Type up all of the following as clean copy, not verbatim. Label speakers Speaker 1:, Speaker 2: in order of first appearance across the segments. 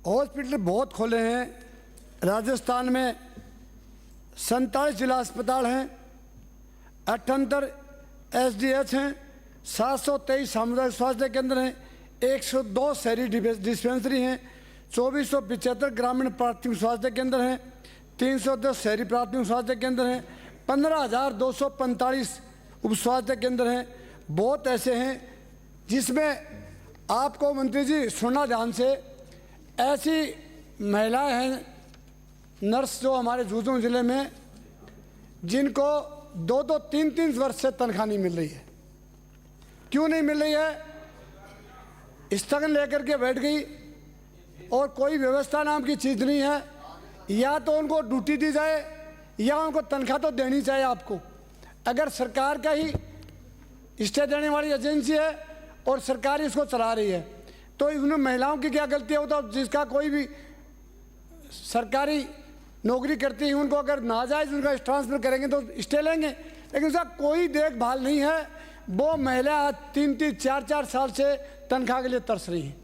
Speaker 1: Hospital बहुत खोले हैं। राजस्थान में 47 जिला अस्पताल हैं, 78 SDH हैं, 723 सामुदायिक स्वास्थ्य केंद्र हैं, 102 शहरी डिस्पेंसरी हैं, 2475 ग्रामीण प्राथमिक स्वास्थ्य केंद्र हैं, 310 शहरी प्राथमिक स्वास्थ्य केंद्र हैं, 15,245 उप स्वास्थ्य केंद्र हैं। बहुत ऐसे हैं जिसमें आपको मंत्री जी सुनना ध्यान से, ऐसी महिलाएं हैं नर्स जो हमारे झुंझुनू जिले में जिनको 2-2, 3-3 वर्ष से तनख्वाह नहीं मिल रही है। क्यों नहीं मिल रही है? स्थगन लेकर के बैठ गई और कोई व्यवस्था नाम की चीज़ नहीं है। या तो उनको ड्यूटी दी जाए या उनको तनख्वाह तो देनी चाहिए आपको। अगर सरकार का ही स्टे देने वाली एजेंसी है और सरकार इसको चला रही है तो इसमें महिलाओं की क्या गलती है? वो तो जिसका कोई भी सरकारी नौकरी करती है उनको अगर नाजायज़ उनका ट्रांसफ़र करेंगे तो स्टे लेंगे, लेकिन उसका कोई देखभाल नहीं है। वो महिला 3-3, 4-4 साल से तनख्वाह के लिए तरस रही हैं।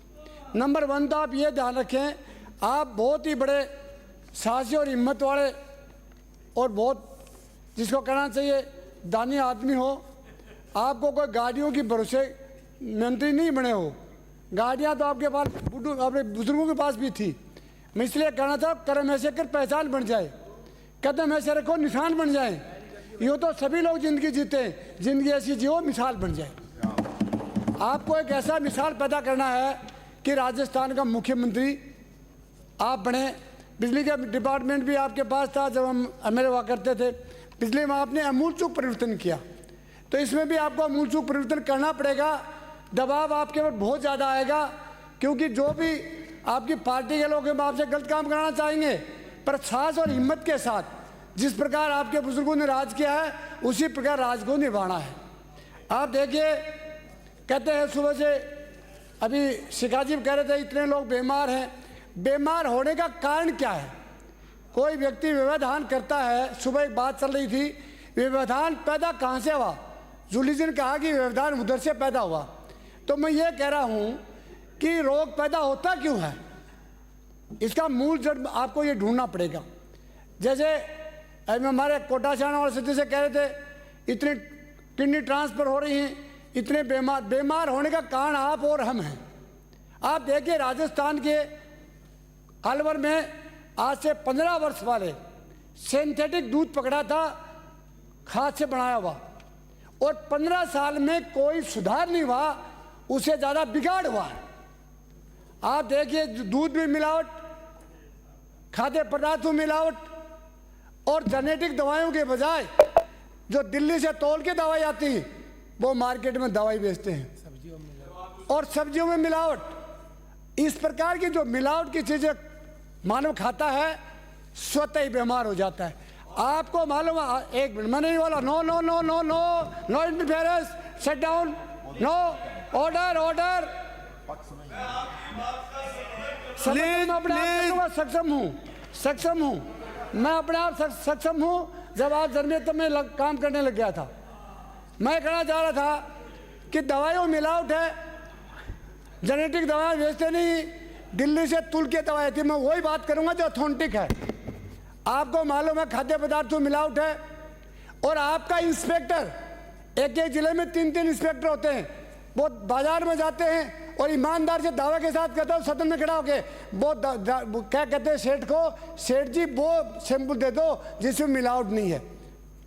Speaker 1: नंबर 1 तो आप ये ध्यान रखें, आप बहुत ही बड़े साहसी और हिम्मत वाले और बहुत जिसको कहना चाहिए दानी आदमी हो। आपको कोई गाड़ियों की भरोसे मंत्री नहीं बने हो। गाड़ियाँ तो आपके पास अपने बुजुर्गों के पास भी थी। मैं इसलिए कहना था कर्म ऐसे कर पहचान बन जाए, कदम ऐसे रखो निशान बन जाए। यूँ तो सभी लोग ज़िंदगी जीते हैं, ज़िंदगी ऐसी जियो मिसाल बन जाए। आपको एक ऐसा मिसाल पैदा करना है कि राजस्थान का मुख्यमंत्री आप बने। बिजली का डिपार्टमेंट भी आपके पास था जब हम एमएलए हुआ करते थे। बिजली में आपने अमूलचूक परिवर्तन किया, तो इसमें भी आपको अमूलचूक परिवर्तन करना पड़ेगा। दबाव आपके ऊपर बहुत ज़्यादा आएगा क्योंकि जो भी आपकी पार्टी के लोग आपसे गलत काम कराना चाहेंगे, पर साहस और हिम्मत के साथ जिस प्रकार आपके बुजुर्गों ने राज किया है उसी प्रकार राज को निभाना है। आप देखिए, कहते हैं सुबह से अभी शिखा जी कह रहे थे इतने लोग बीमार हैं। बीमार होने का कारण क्या है? कोई व्यक्ति व्यवधान करता है। सुबह एक बात चल रही थी, व्यवधान पैदा कहाँ से हुआ? जूली जी ने कहा कि व्यवधान उधर से पैदा हुआ। तो मैं ये कह रहा हूँ कि रोग पैदा होता क्यों है, इसका मूल जड़ आपको ये ढूंढना पड़ेगा। जैसे हमारे कोटाचाना और सिद्धि से कह रहे थे इतनी किडनी ट्रांसफ़र हो रही हैं, इतने बीमार होने का कारण आप और हम हैं। आप देखिए राजस्थान के अलवर में आज से 15 वर्ष वाले सिंथेटिक दूध पकड़ा था, खाद से बनाया हुआ, और 15 साल में कोई सुधार नहीं हुआ, उससे ज़्यादा बिगाड़ हुआ है। आप देखिए दूध में मिलावट, खाद्य पदार्थों में मिलावट, और जेनेटिक दवाइयों के बजाय जो दिल्ली से तौल के दवाई आती है वो मार्केट में दवाई बेचते हैं, और सब्जियों में मिलावट। इस प्रकार की जो मिलावट की चीज़ें मानव खाता है स्वतः ही बीमार हो जाता है। आपको मालूम है, एक मिनट मैं नहीं बोला, no no no no no no interference, sit down, no order order. सक्षम हूँ मैं अपने आप सक्षम हूँ। जब आप जर्मियत में काम करने लग गया था, मैं कहना चाह रहा था कि दवाइयों मिलावट है, जेनेटिक दवाएं बेचते नहीं, दिल्ली से तुल के दवाई थी। मैं वही बात करूंगा जो ऑथेंटिक है। आपको मालूम है खाद्य पदार्थों मिलावट है, और आपका इंस्पेक्टर, एक एक जिले में 3-3 इंस्पेक्टर होते हैं, वो बाजार में जाते हैं और ईमानदार से दावे के साथ कहते हो सदन में खड़ा होके वो क्या कहते हैं सेठ को, सेठ जी वो सैंपल दे दो जिसमें मिलावट नहीं है।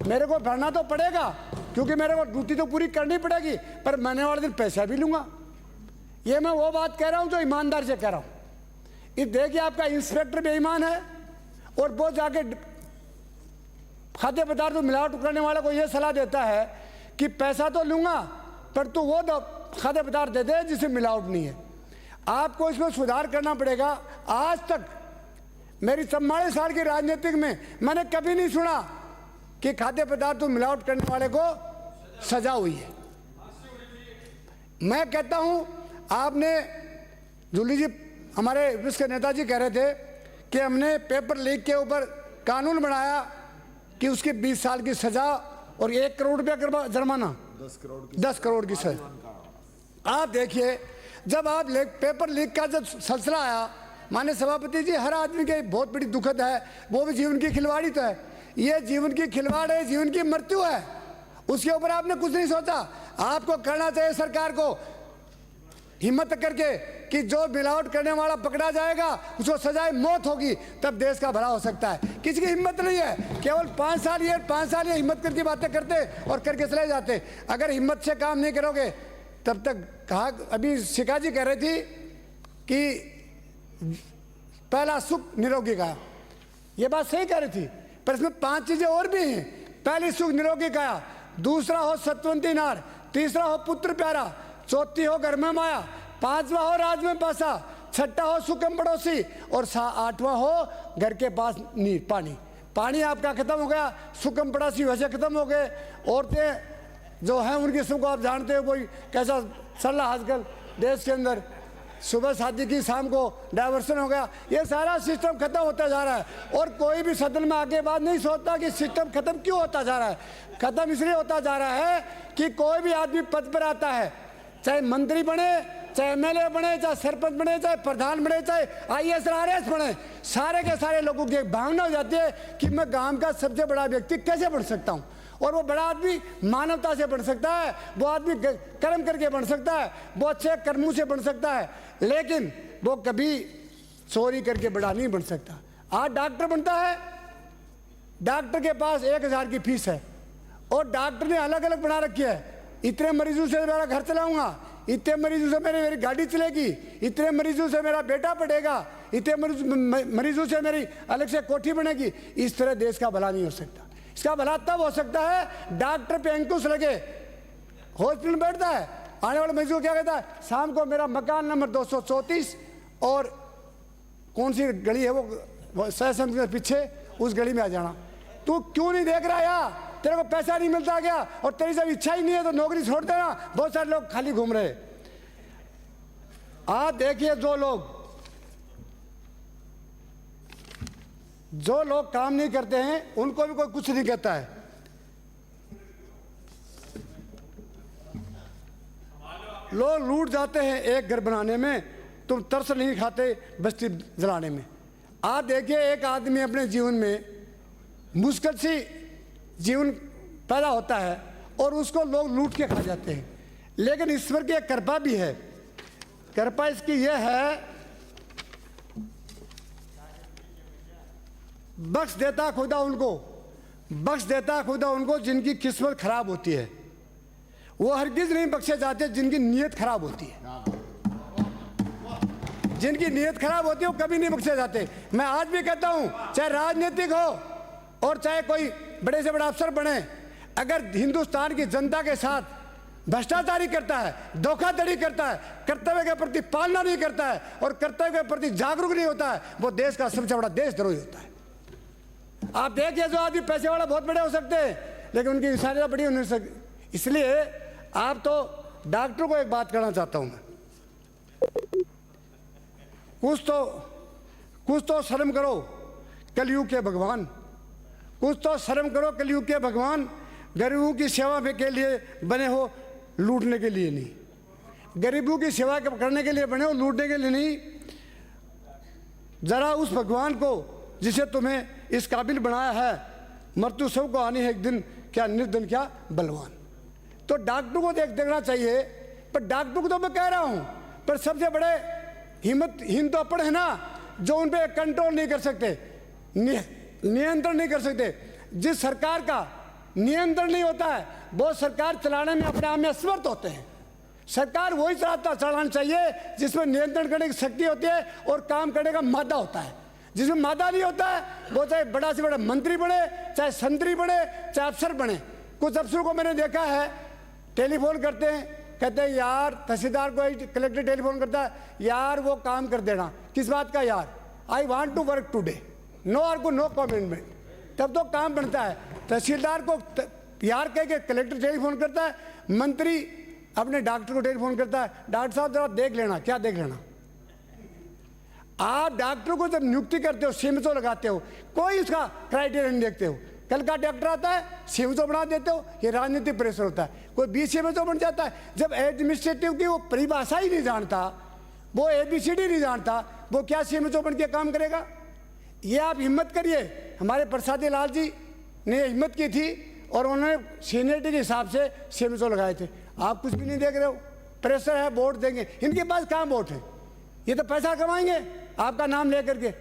Speaker 1: मेरे को भरना तो पड़ेगा क्योंकि मेरे को ड्यूटी तो पूरी करनी पड़ेगी, पर मैंने वाले दिन पैसा भी लूँगा। ये मैं वो बात कह रहा हूँ जो ईमानदार से कह रहा हूँ। ये देखिए आपका इंस्पेक्टर बेईमान है और वो जाके खाद्य पदार्थ में मिलावट करने वाले को ये सलाह देता है कि पैसा तो लूँगा पर तू वो खाद्य पदार्थ दे दे जिसमें मिलावट नहीं है। आपको इसमें सुधार करना पड़ेगा। आज तक मेरी 44 साल की राजनीतिक में मैंने कभी नहीं सुना कि खाद्य पदार्थ में मिलावट करने वाले को सजा हुई है। मैं कहता हूं, आपने जूली जी हमारे विश्व के नेताजी कह रहे थे कि हमने पेपर लीक के ऊपर कानून बनाया कि उसकी 20 साल की सजा और 1 करोड़ रुपया जुर्माना, 10 करोड़ की सजा। आप देखिए जब आप पेपर लीक का जब सिलसिला आया, माननीय सभापति जी, हर आदमी के बहुत बड़ी दुखद है, वो भी जीवन की खिलवाड़ी तो है। ये जीवन की खिलवाड़ है, जीवन की मृत्यु है, उसके ऊपर आपने कुछ नहीं सोचा। आपको करना चाहिए सरकार को हिम्मत करके कि जो मिलावट करने वाला पकड़ा जाएगा उसको सजाए मौत होगी, तब देश का भला हो सकता है। किसी की हिम्मत नहीं है, केवल 5 साल ये हिम्मत करके बातें करते और करके चले जाते। अगर हिम्मत से काम नहीं करोगे तब तक कहा, अभी शिखा जी कह रही थी कि पहला सुख निरोगी काया, ये बात सही कह रही थी, पर इसमें 5 चीजें और भी हैं। पहली सुख निरोगी काया, दूसरा हो सत्वंती नार, तीसरा हो पुत्र प्यारा, चौथी हो घर में माया, पांचवा हो राज में पासा, छठा हो सुखम पड़ोसी, और 8वां हो घर के पास नीर पानी। पानी आपका खत्म हो गया, सुखम पड़ोसी वैसे खत्म हो गए। औरतें जो हैं उनकी सबको आप जानते हो कोई कैसा चल रहा आजकल देश के अंदर, सुबह शादी की शाम को डाइवर्सन हो गया। ये सारा सिस्टम खत्म होता जा रहा है और कोई भी सदन में आके बात नहीं सोचता कि सिस्टम खत्म क्यों होता जा रहा है। खत्म इसलिए होता जा रहा है कि कोई भी आदमी पद पर आता है, चाहे मंत्री बने, चाहे एमएलए बने, चाहे सरपंच बने, चाहे प्रधान बने, चाहे आईएएस आरएएस बने, सारे के सारे लोगों की एक भावना हो जाती है कि मैं गांव का सबसे बड़ा व्यक्ति कैसे बन सकता हूं। और वो बड़ा आदमी मानवता से बन सकता है, वो आदमी कर्म करके बन सकता है, वो अच्छे कर्मों से बन सकता है, लेकिन वो कभी चोरी करके बड़ा नहीं बन सकता। आज डॉक्टर बनता है, डॉक्टर के पास 1000 की फीस है और डॉक्टर ने अलग अलग बना रखी है, इतने मरीजों से मेरा घर चलाऊंगा, इतने मरीजों से मेरी गाड़ी चलेगी, इतने मरीजों से मेरा बेटा पढ़ेगा, इतने मरीजों से मेरी अलग से कोठी बनेगी। इस तरह देश का भला नहीं हो सकता। इसका भला तब हो सकता है डॉक्टर पे अंकुश लगे, हॉस्पिटल में बैठता है, आने वाले मरीजों को क्या कहता है, शाम को मेरा मकान नंबर 234 और कौन सी गली है वो सहसम के पीछे, उस गली में आ जाना। तू क्यों नहीं देख रहा यार, तेरे को पैसा नहीं मिलता क्या, और तेरी जब इच्छा ही नहीं है तो नौकरी छोड़ देना। बहुत सारे लोग खाली घूम रहे। आप देखिए, जो लोग काम नहीं करते हैं उनको भी कोई कुछ नहीं कहता है। लोग लूट जाते हैं एक घर बनाने में, तुम तरस नहीं खाते बस्ती जलाने में। आप देखिए, एक आदमी अपने जीवन में मुश्किल सी जीवन पैदा होता है और उसको लोग लूट के खा जाते हैं, लेकिन ईश्वर की एक कृपा भी है। कृपा इसकी यह है, बख्श देता खुदा उनको जिनकी किस्मत खराब होती है। वो हरगिज नहीं बख्शे जाते जिनकी नीयत खराब होती है। जिनकी नीयत खराब होती है वो कभी नहीं बख्शे जाते। मैं आज भी कहता हूं, चाहे राजनीतिक हो और चाहे कोई बड़े से बड़ा अफसर बने, अगर हिंदुस्तान की जनता के साथ भ्रष्टाचारी करता है, धोखाधड़ी करता है, कर्तव्य के प्रति पालना नहीं करता है और कर्तव्य के प्रति जागरूक नहीं होता है, वो देश का सबसे बड़ा देशद्रोही होता है। आप देखिए, जो आदमी पैसे वाला बहुत बड़े हो सकते हैं लेकिन उनकी इंसानियत बड़ी नहीं सकती। इसलिए आप तो डॉक्टर को एक बात कहना चाहता हूं मैं, कुछ तो शर्म करो कलयुग के भगवान, कुछ तो शर्म करो कलयुग के भगवान। गरीबों की सेवा के लिए बने हो, लूटने के लिए नहीं। गरीबों की सेवा करने के लिए बने हो, लूटने के लिए नहीं। जरा उस भगवान को जिसे तुम्हें इस काबिल बनाया है, मृत्यु सबको आनी है एक दिन, क्या निर्धन क्या बलवान। तो डॉक्टर को देखना चाहिए, पर डॉक्टर को तो मैं कह रहा हूं, पर सबसे बड़े हिम्मतहीन तो अपन है ना, जो उन पे कंट्रोल नहीं कर सकते, नियंत्रण नहीं कर सकते। जिस सरकार का नियंत्रण नहीं होता है वो सरकार चलाने में अपने आप में असमर्थ होते हैं। सरकार वही चलाना चाहिए जिसमें नियंत्रण करने की शक्ति होती है और काम करने का मादा होता है। जिसमें मादा नहीं होता है वो चाहे बड़ा से बड़ा मंत्री बने, चाहे संतरी बने, चाहे अफसर बने। कुछ अफसरों को मैंने देखा है, टेलीफोन करते हैं, कहते हैं यार, तहसीलदार को कलेक्टर टेलीफोन करता है, यार वो काम कर देना। किस बात का यार, I want to work today, no आर को नो कमिटमेंट, तब तो काम बनता है। तहसीलदार को यार कह के कलेक्टर टेलीफोन करता है, मंत्री अपने डॉक्टर को टेलीफोन करता है, डॉक्टर साहब जरा देख लेना। क्या देख लेना? आप डॉक्टर को जब नियुक्ति करते हो, सीमित तो लगाते हो, कोई उसका क्राइटेरिया नहीं देखते हो, कल का डॉक्टर आता है सीएमओ बना देते हो, ये राजनीतिक प्रेशर होता है। कोई बीसीएमओ बन जाता है, जब एडमिनिस्ट्रेटिव की वो परिभाषा ही नहीं जानता, वो ABCD नहीं जानता, वो क्या सीएमओ बन के काम करेगा। ये आप हिम्मत करिए। हमारे प्रसादी लाल जी ने हिम्मत की थी और उन्होंने सीनियरिटी के हिसाब से सीएमओ लगाए थे। आप कुछ भी नहीं देख रहे हो, प्रेशर है, वोट देंगे। इनके पास कहाँ वोट है, ये तो पैसा कमाएंगे आपका नाम लेकर के।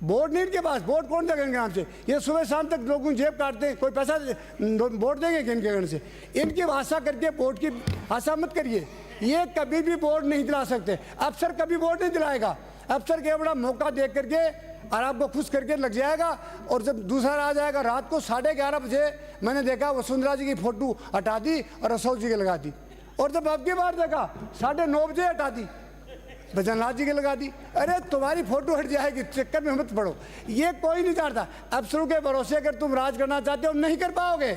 Speaker 1: वोट नहीं इनके पास, वोट कौन देंगे नाम से। ये सुबह शाम तक लोगों की जेब काटते हैं, कोई पैसा वोट देंगे कि इनके गण से। इनकी भाषा करके वोट की आशा मत करिए, ये कभी भी वोट नहीं दिला सकते। अफसर कभी वोट नहीं दिलाएगा, अफसर के बड़ा मौका देख करके और आपको खुश करके लग जाएगा। और जब दूसरा आ जाएगा रात को 11:30 बजे, मैंने देखा वसुंधरा जी की फोटो हटा दी और अशोक जी की लगा दी। और जब अब की बार देखा 9:30 बजे हटा दी, भजनलाल जी की लगा दी। अरे तुम्हारी फोटो हट जाएगी, चक्कर में मत पड़ो। ये कोई नहीं चाहता। अफसरों के भरोसे अगर तुम राज करना चाहते हो नहीं कर पाओगे।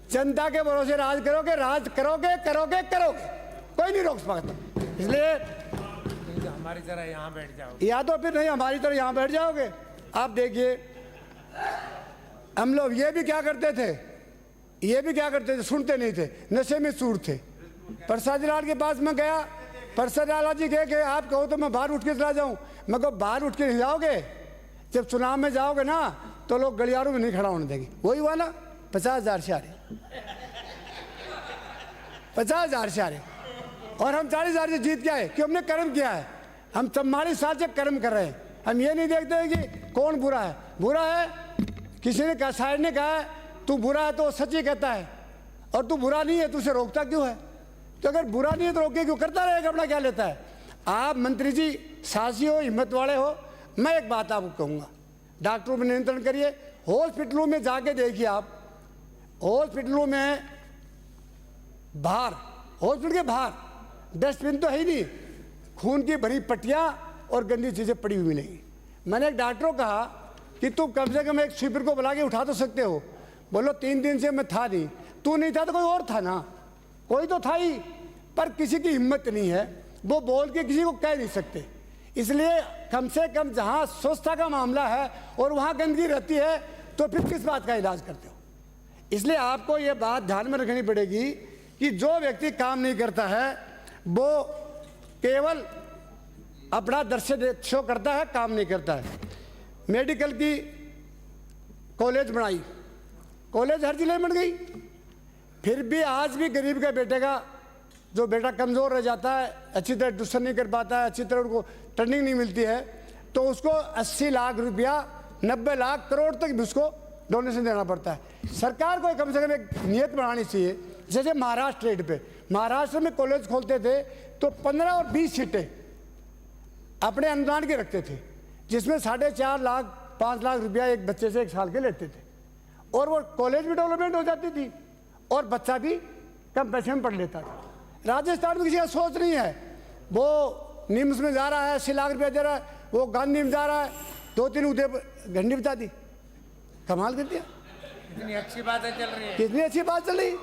Speaker 1: जनता के भरोसे राज करोगे, राज करोगे करोगे करोगे, कोई नहीं रोक सकता। इसलिए
Speaker 2: हमारी तरह यहाँ बैठ जाओ,
Speaker 1: या तो फिर नहीं हमारी तरह यहाँ बैठ जाओगे। आप देखिए हम लोग ये भी क्या करते थे, सुनते नहीं थे, नशे में चूर थे। प्रसादी लाल के पास मैं गया, प्रसादी लाल जी कहे कि आप कहो तो मैं बाहर उठ के चला जाऊं। मैं कहो बाहर उठ के नहीं जाओगे, जब चुनाव में जाओगे ना तो लोग गलियारों में नहीं खड़ा होने देंगे। वही हुआ ना, 50,000 से आ रहे, 50,000 से आ रहे। और हम 40,000 से जीत के आए कि हमने कर्म किया है। हम 44 साल से कर्म कर रहे हैं। हम ये नहीं देखते हैं कि कौन बुरा है। बुरा है किसी ने कहा, शायर ने कहा तू बुरा है तो सच ही कहता है, और तू बुरा नहीं है तो उसे रोकता क्यों है। तो अगर बुरा नहीं है तो रोके क्यों, करता रहेगा, अपना क्या लेता है। आप मंत्री जी साहसी हो, हिम्मत वाले हो। मैं एक बात आपको कहूँगा, डॉक्टरों पर नियंत्रण करिए। हॉस्पिटलों में जाके देखिए आप, हॉस्पिटलों में बाहर, हॉस्पिटल के बाहर डस्टबिन तो है ही नहीं, खून की भरी पट्टियाँ और गंदी चीज़ें पड़ी हुई मिलेंगी। मैंने एक डॉक्टर को कहा कि तुम कम से कम एक स्वीपर को बुला के उठा तो सकते हो। बोलो 3 दिन से मैं था नहीं। तू नहीं था तो कोई और था ना, कोई तो था ही, पर किसी की हिम्मत नहीं है, वो बोल के किसी को कह नहीं सकते। इसलिए कम से कम जहाँ स्वच्छता का मामला है और वहाँ गंदगी रहती है तो फिर किस बात का इलाज करते हो। इसलिए आपको ये बात ध्यान में रखनी पड़ेगी कि जो व्यक्ति काम नहीं करता है वो केवल अपना दृश्य शो करता है, काम नहीं करता है। मेडिकल की कॉलेज बनाई, कॉलेज हर जिले में बन गई, फिर भी आज भी गरीब के बेटे का, जो बेटा कमज़ोर रह जाता है, अच्छी तरह ट्यूशन नहीं कर पाता है, अच्छी तरह उनको ट्रेनिंग नहीं मिलती है, तो उसको 80 लाख रुपया, 90 लाख करोड़ तक भी उसको डोनेशन देना पड़ता है। सरकार को कम से कम एक नियत बनानी चाहिए। जैसे महाराष्ट्र रेट पे, महाराष्ट्र में कॉलेज खोलते थे तो 15 और 20 सीटें अपने अनुदान के रखते थे, जिसमें 4.5 लाख 5 लाख रुपया एक बच्चे से 1 साल के लेते थे, और वो कॉलेज भी डेवलपमेंट हो जाती थी और बच्चा भी कम पैसे में पढ़ लेता था। राजस्थान में किसी का सोच नहीं है, वो निम्स में जा रहा है, 80 लाख रुपया दे रहा है, वो गांधी में जा रहा है, 2-3 उदय घंटी बता दी, कमाल कर दिया।
Speaker 2: कितनी अच्छी बातें चल रही है,
Speaker 1: कितनी अच्छी बात चल रही।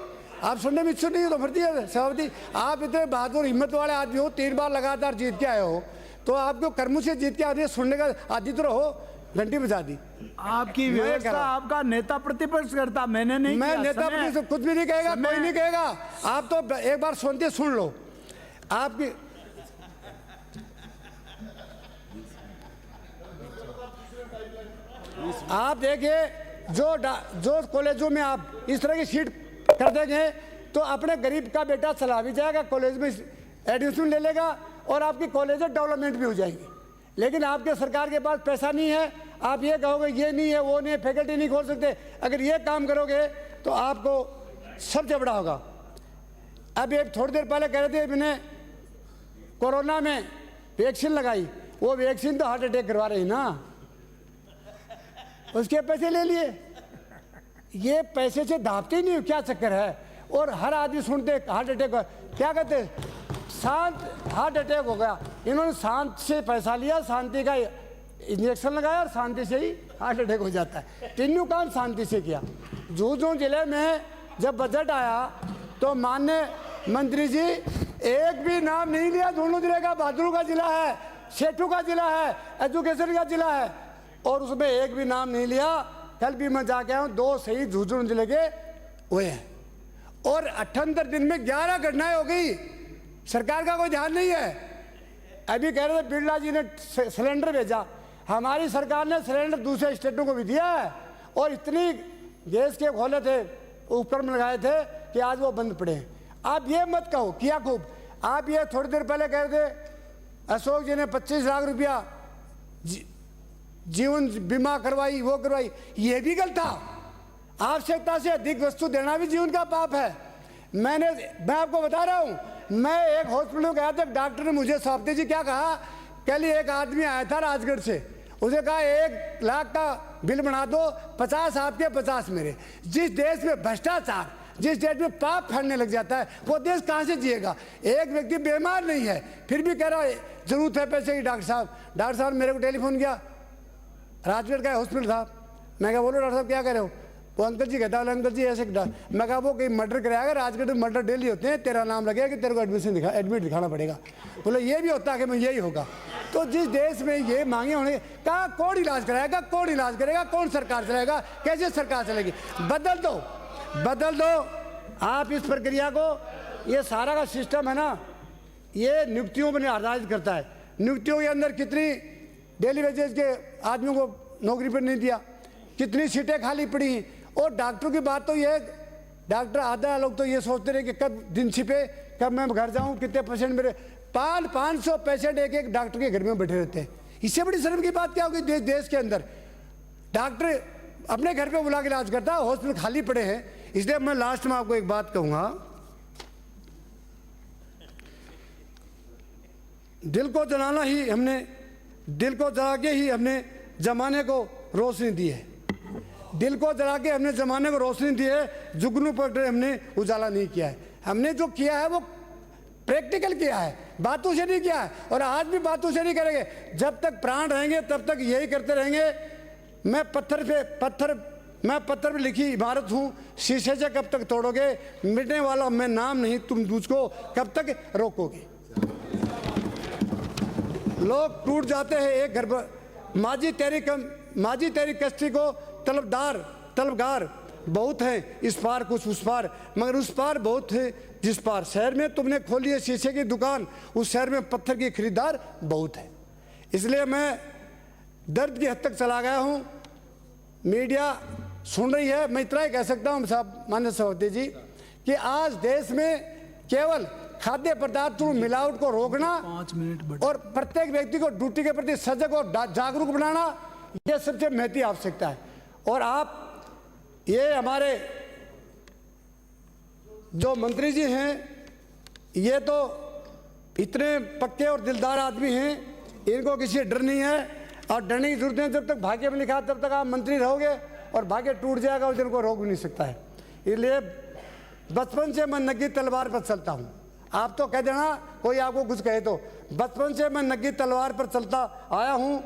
Speaker 1: आप सुनने में इच्छुक नहीं हो तो भरती है सभापति। आप इतने बहादुर हिम्मत वाले आदमी हो, 3 बार लगातार जीत के आए हो, तो आपको कर्मों से जीत के आदमी सुनने का आदि तो रहो। घंटी बजा दी।
Speaker 3: आपकी व्यवस्था आपका नेता प्रतिपक्ष करता, मैंने नहीं
Speaker 1: मैं
Speaker 3: किया।
Speaker 1: नेता प्रतिपक्ष कुछ भी नहीं कहेगा, कोई नहीं कहेगा। आप तो एक बार सुनते सुन लो। आपकी आप देखिए जो कॉलेजों में आप इस तरह की सीट कर देंगे तो अपने गरीब का बेटा चला भी जाएगा, कॉलेज में एडमिशन ले लेगा और आपकी कॉलेज डेवलपमेंट भी हो जाएगी। लेकिन आपके सरकार के पास पैसा नहीं है, आप ये कहोगे ये नहीं है वो नहीं है, फैकल्टी नहीं खोल सकते। अगर ये काम करोगे तो आपको सबसे बड़ा होगा। अब एक थोड़ी देर पहले कह रहे थे मैंने कोरोना में वैक्सीन लगाई, वो वैक्सीन तो हार्ट अटैक करवा रही ना, उसके पैसे ले लिए। ये पैसे से दापते ही नहीं, क्या चक्कर है। और हर आदमी सुनते हार्ट अटैक, क्या कहते शांत हार्ट अटैक हो गया। इन्होंने शांत से पैसा लिया, शांति का इंजेक्शन लगाया और शांति से ही हार्ट अटैक हो जाता है। तीनों काम शांति से किया। झुंझुनू जिले में जब बजट आया तो माननीय मंत्री जी एक भी नाम नहीं लिया। झुंझुनू जिले का बहादुर का जिला है, सेठू का जिला है, एजुकेशन का जिला है, और उसमें एक भी नाम नहीं लिया कल भी मैं जाके आया हूँ, 2 शहीद झुंझुनू जिले के हुए हैं और 78 दिन में 11 घटनाएं हो गई। सरकार का कोई ध्यान नहीं है। अभी कह रहे थे बिरला जी ने सिलेंडर भेजा, हमारी सरकार ने सिलेंडर दूसरे स्टेटों को भी दिया है और इतनी गैस के खोले थे, उपकरण लगाए थे कि आज वो बंद पड़े हैं। आप ये मत कहो किया खूब। आप ये थोड़ी देर पहले कह रहे थे अशोक जी ने 25 लाख रुपया जीवन बीमा करवाई, वो करवाई, ये भी गलत था। आवश्यकता से अधिक वस्तु देना भी जीवन का पाप है। मैं आपको बता रहा हूं, मैं एक हॉस्पिटल में गया था, डॉक्टर ने मुझे सौंपते जी क्या कहा, कल एक आदमी आया था राजगढ़ से, उसने कहा 1 लाख का बिल बना दो, 50 आपके 50 मेरे। जिस देश में भ्रष्टाचार, जिस देश में पाप फैलने लग जाता है, वो देश कहाँ से जिएगा। एक व्यक्ति बीमार नहीं है फिर भी कह रहा है जरूरत है पैसे की। डॉक्टर साहब मेरे को टेलीफोन किया, राजगढ़ का हॉस्पिटल था, मैं क्या बोलो डॉक्टर साहब क्या कह रहे हो, वो अंकल जी कहता है अंकल जी ऐसे। मैं कहा वो कहीं मर्डर कराएगा, राजगढ़ में मर्डर डेली होते हैं, तेरा नाम लगेगा कि तेरे को एडमिट दिखाना पड़ेगा। बोले ये भी होता है कि मैं यही होगा। तो जिस देश में ये मांगे होने, कहा कौन इलाज कराएगा, कौन इलाज करेगा, कौन सरकार चलाएगा, कैसे सरकार चलेगी। बदल दो आप इस प्रक्रिया को। ये सारा का सिस्टम है ना, ये नियुक्तियों पर आधारित करता है। नियुक्तियों के अंदर कितनी डेली वेजेस के आदमियों को नौकरी पर नहीं दिया, कितनी सीटें खाली पड़ी हैं। और डॉक्टरों की बात तो ये, डॉक्टर आधा लोग तो ये सोचते रहे कि कब दिन छिपे, कब मैं घर जाऊं, कितने पेशेंट मेरे 500 पेशेंट एक डॉक्टर के घर में बैठे रहते हैं। इससे बड़ी शर्म की बात क्या होगी देश के अंदर। डॉक्टर अपने घर पे बुला के इलाज करता है, हॉस्पिटल खाली पड़े हैं। इसलिए मैं लास्ट में आपको एक बात कहूंगा, दिल को जला के ही हमने जमाने को रोशनी दी है। दिल को जला के हमने जमाने को रोशनी दी है, जुगनू पर हमने उजाला नहीं किया है। हमने जो किया है वो प्रैक्टिकल किया है, बातों से नहीं किया है और आज भी बातों से नहीं करेंगे। जब तक प्राण रहेंगे तब तक यही करते रहेंगे। मैं पत्थर पे लिखी इमारत हूँ, शीशे से कब तक तोड़ोगे, मिटने वाला मैं नाम नहीं, तुम मुझको कब तक रोकोगे। लोग टूट जाते हैं एक घर पर, माजी तेरी कश्ती को तलबगार बहुत हैं, इस पार कुछ उस पार, मगर उस पार बहुत है जिस पार। शहर में तुमने खोली है शीशे की दुकान, उस शहर में पत्थर की खरीदार बहुत है। इसलिए मैं दर्द की हद तक चला गया हूँ। मीडिया सुन रही है, मैं इतना ही कह सकता हूँ साहब, माननीय सभापति जी, कि आज देश में केवल खाद्य पदार्थों मिलावट को रोकना
Speaker 3: 5 मिनट
Speaker 1: और प्रत्येक व्यक्ति को ड्यूटी के प्रति सजग और जागरूक बनाना, यह सबसे महती आवश्यकता है। और आप ये हमारे जो मंत्री जी हैं, ये तो इतने पक्के और दिलदार आदमी हैं, इनको किसी डर नहीं है और डरने की जरूरत नहीं। जब तक भाग्य में लिखा तब तक आप मंत्री रहोगे और भाग्य टूट जाएगा और जिनको रोक भी नहीं सकता है। इसलिए बचपन से मैं नंगी तलवार पर चलता हूँ। आप तो कह देना कोई आपको कुछ कहे तो, बचपन से मैं नंगी तलवार पर चलता आया हूँ,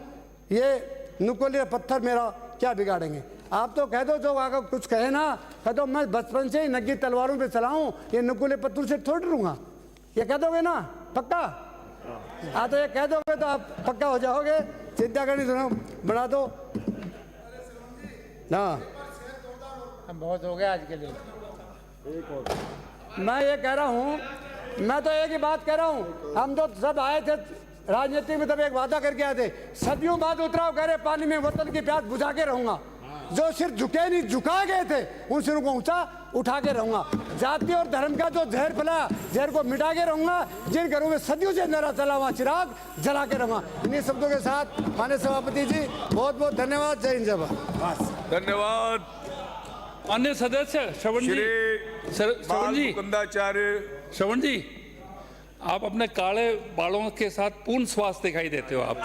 Speaker 1: ये नुकीले पत्थर मेरा क्या बिगाड़ेंगे। आप तो कह दो, जो आगे कुछ कहे ना, कह दो मैं बचपन से ही नंगी तलवारों पे चलाऊं, ये नुकीले पत्थर से थोड़ लूंगा, ये कह दोगे ना पक्का। हाँ तो ये कह दोगे तो आप पक्का हो जाओगे, चिंता करनी सुनो बढ़ा दो ना।
Speaker 2: हम बहुत हो गया आज के लिए।
Speaker 1: मैं ये कह रहा हूँ, मैं तो एक ही बात कह रहा हूँ, हम तो सब आए थे राजनीति में, तब एक वादा करके आए थे, सदियों बाद उतराव कह रहे पानी में वतन की प्यास बुझा के रहूंगा। जो सिर झुके नहीं झुका गए थे उन सिरों को ऊंचा उठा के रहूंगा। जाति और धर्म का जो जहर फैला, जहर को मिटा के रहूंगा। जिन घरों में सदियों से अंधेरा चला वहां चिराग जला के रहूंगा। इन्हीं शब्दों के साथ माननीय सभापति जी बहुत बहुत धन्यवाद। जय हिंद जय भारत।
Speaker 4: धन्यवाद।
Speaker 5: अन्य सदस्य श्रवण जी, श्रवण जी, आप अपने काले बालों के साथ पूर्ण स्वास्थ्य दिखाई देते हो आप।